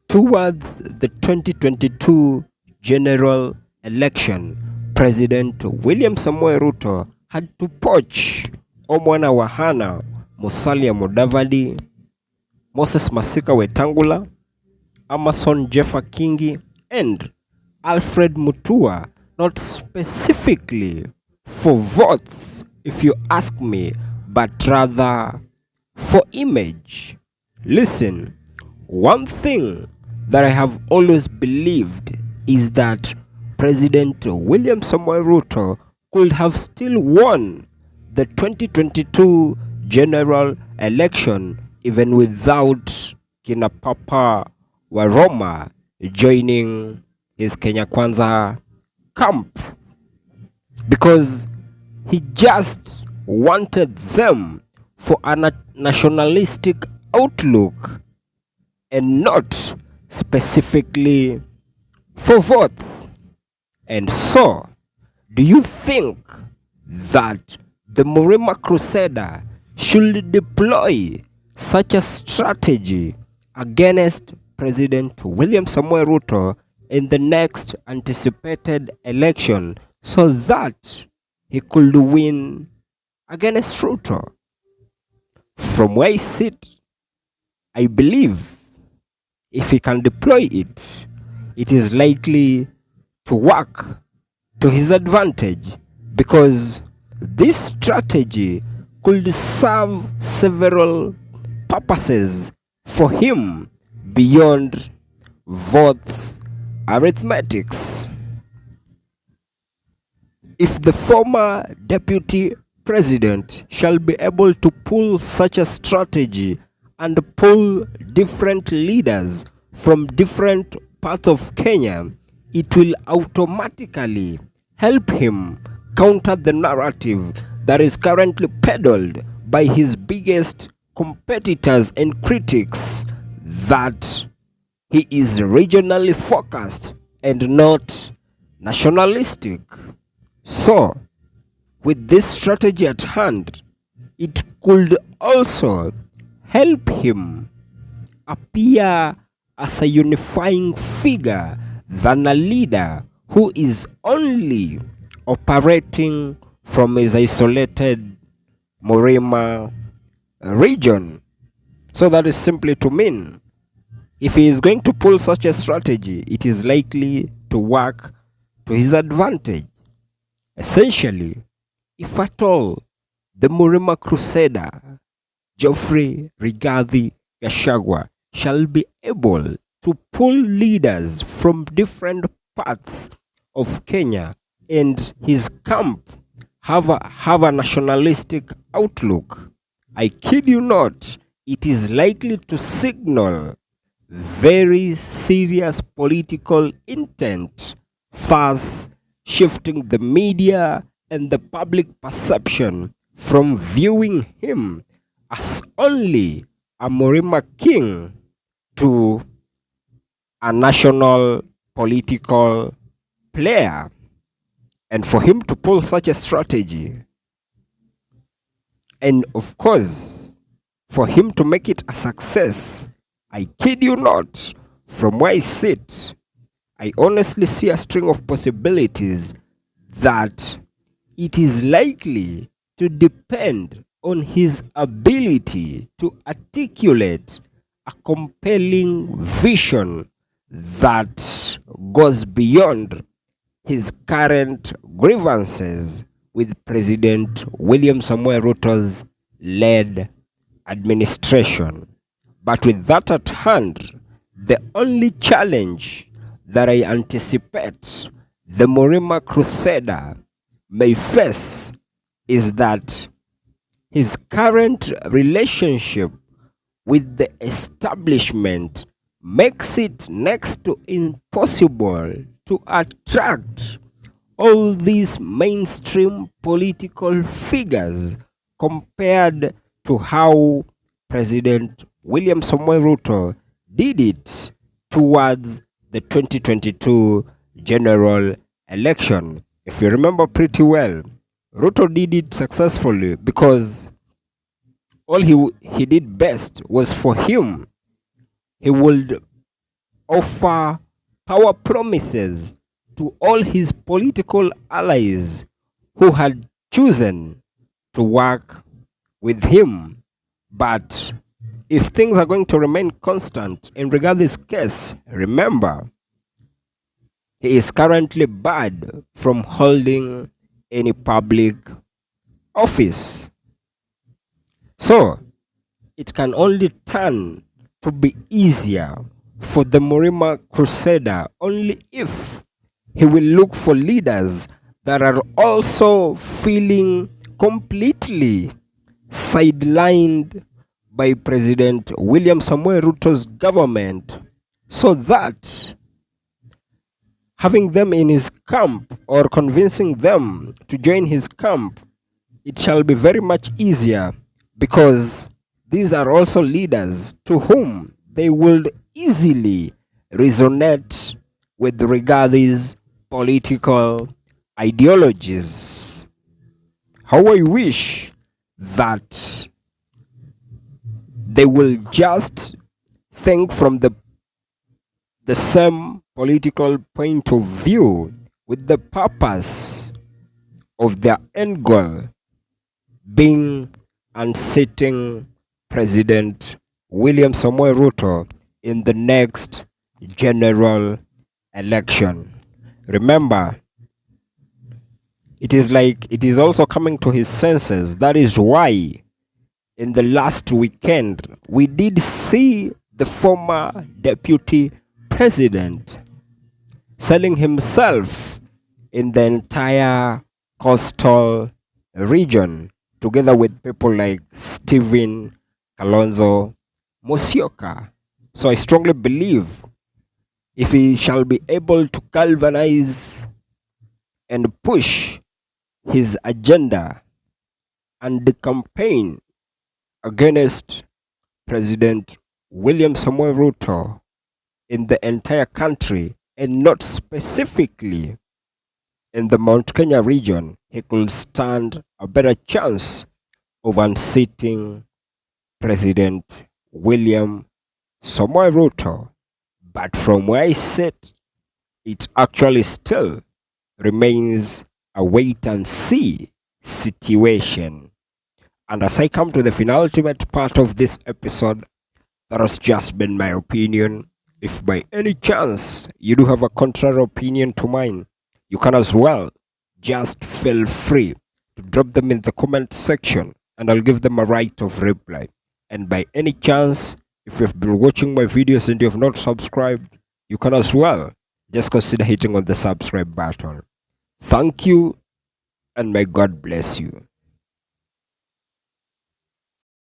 Towards the 2022 general election, President William Samoei Ruto had to poach Omwana Wahana, Musalia Mudavadi, Moses Masika Wetangula, Amason Jeffa Kingi, and Alfred Mutua, not specifically for votes, if you ask me, but rather for image. Listen, one thing that I have always believed is that President William Samoei Ruto could have still won the 2022 general election even without Kina Papa Waroma joining his Kenya Kwanza camp, because he just wanted them for a nationalistic outlook and not specifically for votes. And so, do you think that the Murima Crusader should deploy such a strategy against President William Samoei Ruto in the next anticipated election so that he could win against Ruto? From where I sit, I believe if he can deploy it, it is likely to work to his advantage, because this strategy could serve several purposes for him beyond votes arithmetics. If the former deputy president shall be able to pull such a strategy and pull different leaders from different parts of Kenya, it will automatically help him counter the narrative that is currently peddled by his biggest competitors and critics, that he is regionally focused and not nationalistic. So, with this strategy at hand, it could also help him appear as a unifying figure than a leader who is only operating from his isolated Murima region. So that is simply to mean, if he is going to pull such a strategy, it is likely to work to his advantage. Essentially, if at all the Murima Crusader, Geoffrey Rigathi Gachagua, shall be able to pull leaders from different parts of Kenya and his camp have a nationalistic outlook, I kid you not, it is likely to signal very serious political intent, thus shifting the media and the public perception from viewing him as only a Murima king to a national political player. And for him to pull such a strategy, and of course, for him to make it a success, I kid you not, from where I sit, I honestly see a string of possibilities that it is likely to depend on his ability to articulate a compelling vision that goes beyond his current grievances with President William Samoei Ruto's led administration. But with that at hand, the only challenge that I anticipate the Murima Crusader may face is that his current relationship with the establishment makes it next to impossible to attract all these mainstream political figures compared to how President William Samoei Ruto did it towards the 2022 general election. If you remember pretty well, Ruto did it successfully because all he did best was for him. He would offer power promises to all his political allies who had chosen to work with him. But if things are going to remain constant in regard to this case, remember, he is currently barred from holding any public office. So, it can only turn to be easier for the Murima Crusader only if he will look for leaders that are also feeling completely sidelined by President William Samoei Ruto's government, so that having them in his camp or convincing them to join his camp, it shall be very much easier, because these are also leaders to whom they would easily resonate with regard these political ideologies. How I wish that they will just think from the same political point of view, with the purpose of their end goal being unseating President William Samoei Ruto in the next general election. Remember, it is like it is also coming to his senses. That is why in the last weekend we did see the former deputy president selling himself in the entire coastal region, together with people like Stephen Kalonzo Musyoka. So I strongly believe if he shall be able to galvanize and push his agenda and the campaign against President William Samoei Ruto in the entire country, and not specifically in the Mount Kenya region, he could stand a better chance of unseating President William Samoei Ruto. But from where I sit, it actually still remains a wait and see situation. And as I come to the penultimate part of this episode, that has just been my opinion. If by any chance you do have a contrary opinion to mine, you can as well just feel free to drop them in the comment section, and I'll give them a right of reply. And by any chance, if you've been watching my videos and you have not subscribed, you can as well just consider hitting on the subscribe button. Thank you, and may God bless you.